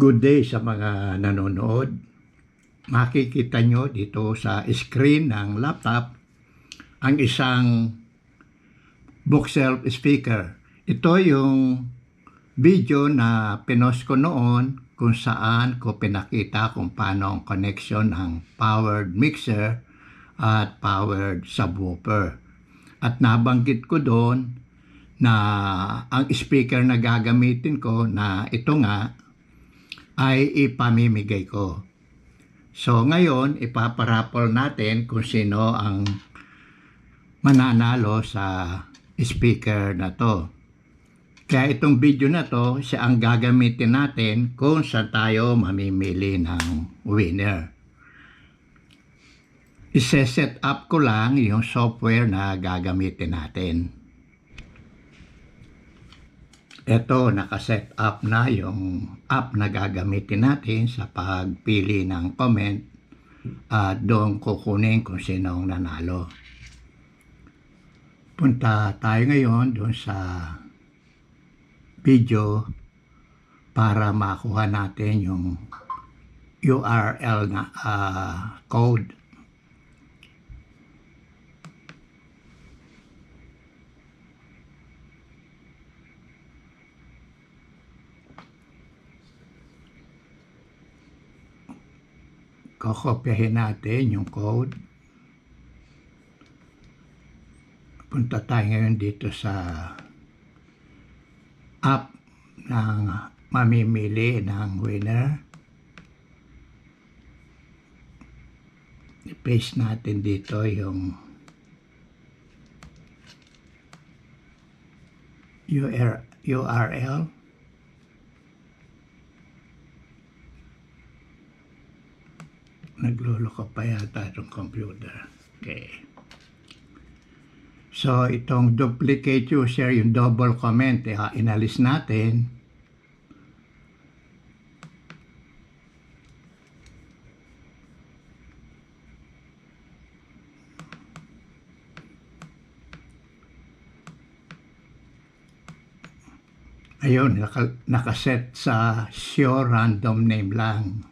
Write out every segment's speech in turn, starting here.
Good day sa mga nanonood. Makikita nyo dito sa screen ng laptop ang isang bookshelf speaker. Ito yung video na pinost ko noon kung saan ko pinakita kung paano ang connection ng powered mixer at powered subwoofer. At nabanggit ko doon na ang speaker na gagamitin ko na ito nga ay ipamimigay ko. So ngayon, ipaparapol natin kung sino ang mananalo sa speaker na to. Kaya itong video na to, siya ang gagamitin natin kung saan tayo mamimili ng winner. Ise-set up ko lang yung software na gagamitin natin. Ito, nakaset up na yung app na gagamitin natin sa pagpili ng comment at doon kukunin kung sino ang nanalo. Punta tayo ngayon doon sa video para makuha natin yung URL na code. Kokopyahin natin yung code. Punta tayo ngayon dito sa app ng mamimili ng winner. I-paste natin dito yung URL. Nagluloko pa yata itong computer. Okay. So, itong duplicate user, yung double comment, inalis natin. Ayun, nakaset sa show random name lang.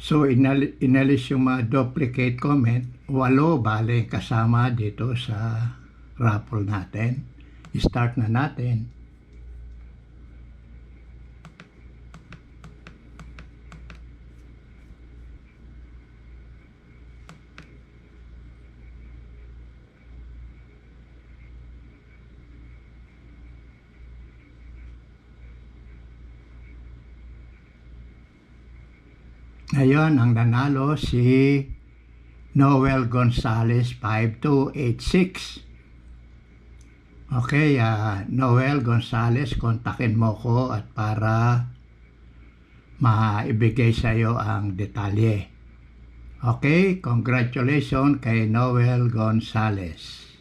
So, inalis yung mga duplicate comment, 8 bale kasama dito sa raffle natin. I-start na natin. Ngayon, ang nanalo si Noel Gonzales 5286. Okay, Noel Gonzales, kontakin mo ko at para maibigay sa iyo ang detalye. Okay, congratulations kay Noel Gonzales.